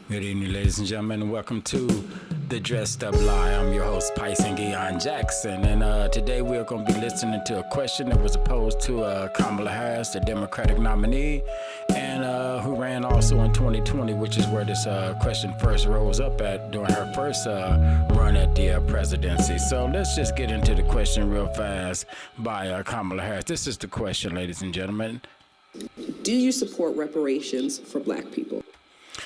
Good evening, ladies and gentlemen, and welcome to the Dressed Up Lie. I'm your host, Pyson Guion Jackson, and today we're going to be listening to a question that was posed to Kamala Harris, the Democratic nominee, and who ran also in 2020, which is where this question first rose up at during her first run at the presidency. So let's just get into the question real fast by Kamala Harris. This is the question, ladies and gentlemen. Do you support reparations for black people?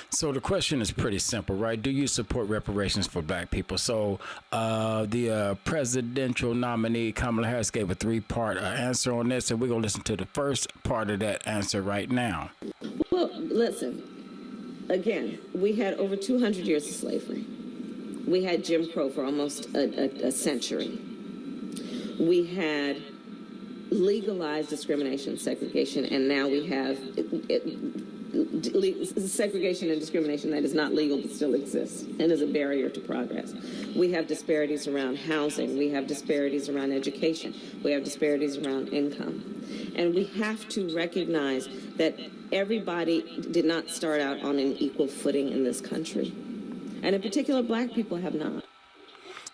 So the question is pretty simple, right? Do you support reparations for black people? So the presidential nominee, Kamala Harris, gave a three-part answer on this, and we're going to listen to the first part of that answer right now. Well, listen, again, we had over 200 years of slavery. We had Jim Crow for almost a century. We had legalized discrimination, segregation, and now we have segregation and discrimination that is not legal but still exists and is a barrier to progress. We have disparities around housing. We have disparities around education. We have disparities around income. And we have to recognize that everybody did not start out on an equal footing in this country. And in particular, black people have not.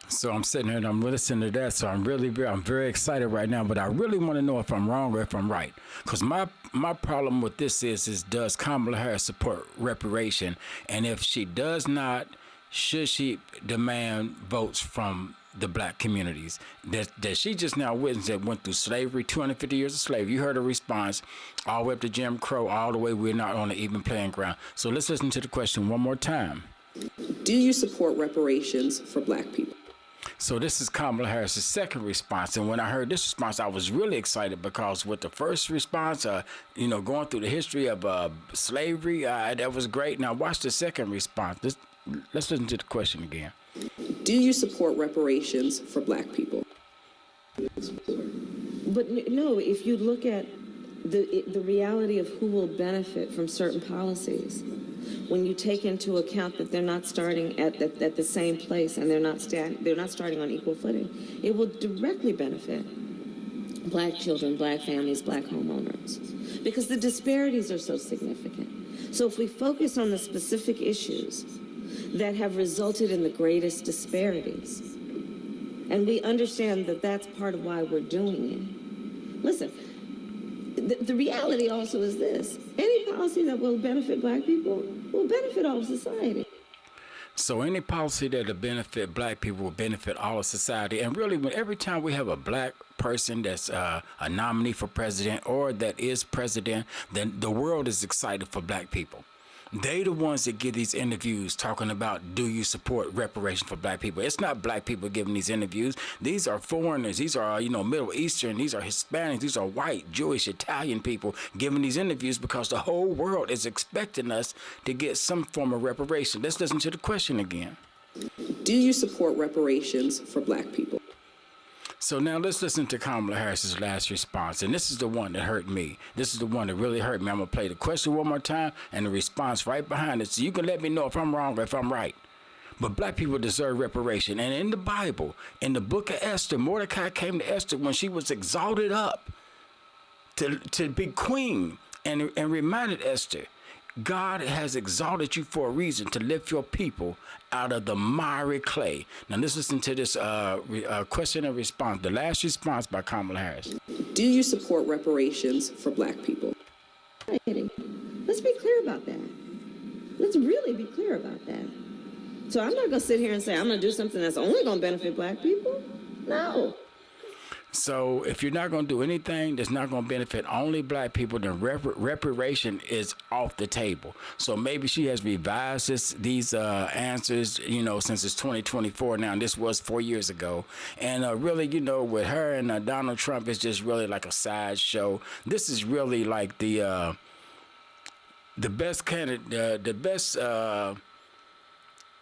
So I'm sitting here and I'm listening to that. So I'm very excited right now, but I really want to know if I'm wrong or if I'm right. Because my problem with this is does Kamala Harris support reparation? And if she does not, should she demand votes from the black communities that she just now witnessed that went through slavery, 250 years of slavery? You heard her response, all the way up to Jim Crow, all the way we're not on an even playing ground. So let's listen to the question one more time. Do you support reparations for black people? So this is Kamala Harris' second response. And when I heard this response, I was really excited because with the first response, going through the history of slavery, that was great. Now watch the second response. Let's listen to the question again. Do you support reparations for black people? But no, if you look at the reality of who will benefit from certain policies, when you take into account that they're not starting at the same place and they're not starting on equal footing, it will directly benefit black children, black families, black homeowners, because the disparities are so significant. So if we focus on the specific issues that have resulted in the greatest disparities, and we understand that that's part of why we're doing it. Listen, the reality also is this: any policy that will benefit black people will benefit all of society. So any policy that will benefit black people will benefit all of society. And really, every time we have a black person that's a nominee for president or that is president, then the world is excited for black people. They the ones that give these interviews talking about, do you support reparation for black people? It's not black people giving these interviews. These are foreigners. These are, Middle Eastern. These are Hispanics. These are white, Jewish, Italian people giving these interviews because the whole world is expecting us to get some form of reparation. Let's listen to the question again. Do you support reparations for black people? So now let's listen to Kamala Harris's last response. And this is the one that hurt me. This is the one that really hurt me. I'm going to play the question one more time and the response right behind it. So you can let me know if I'm wrong or if I'm right. But black people deserve reparation. And in the Bible, in the book of Esther, Mordecai came to Esther when she was exalted up to be queen and reminded Esther, God has exalted you for a reason to lift your people out of the miry clay. Now let's listen to this question and response, the last response by Kamala Harris. Do you support reparations for black people? Let's be clear about that. Let's really be clear about that. So I'm not going to sit here and say I'm going to do something that's only going to benefit black people. No. So if you're not going to do anything that's not going to benefit only black people, then reparation is off the table. So maybe she has revised these answers, since it's 2024 now. And this was 4 years ago. And really, with her and Donald Trump, it's just really like a sideshow. This is really like the best candidate, the best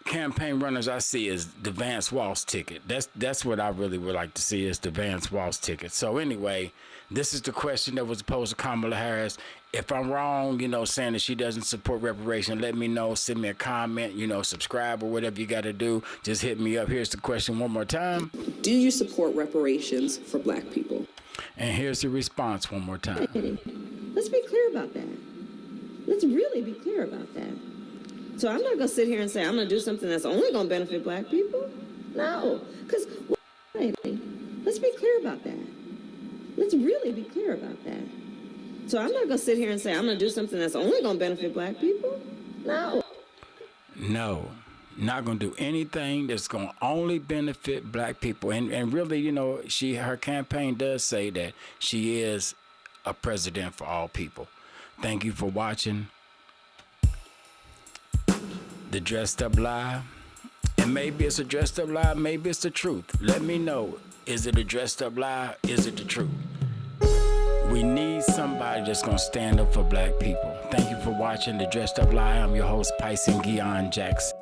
campaign runners I see is the Vance Walsh ticket. That's what I really would like to see, is the Vance Walsh ticket. So anyway, this is the question that was posed to Kamala Harris. If I'm wrong, saying that she doesn't support reparation, let me know. Send me a comment, subscribe or whatever you got to do. Just hit me up. Here's the question one more time. Do you support reparations for black people? And here's the response one more time. Let's be clear about that. Let's really be clear about that. So I'm not going to sit here and say I'm going to do something that's only going to benefit black people. No, because let's be clear about that. Let's really be clear about that. So I'm not going to sit here and say I'm going to do something that's only going to benefit black people. No. No, not going to do anything that's going to only benefit black people. And really, you know, her campaign does say that she is a president for all people. Thank you for watching The Dressed Up Lie. And maybe it's a dressed up lie, maybe it's the truth. Let me know. Is it a dressed up lie? Is it the truth? We need somebody that's going to stand up for black people. Thank you for watching The Dressed Up Lie. I'm your host, Pyson Gion Jackson.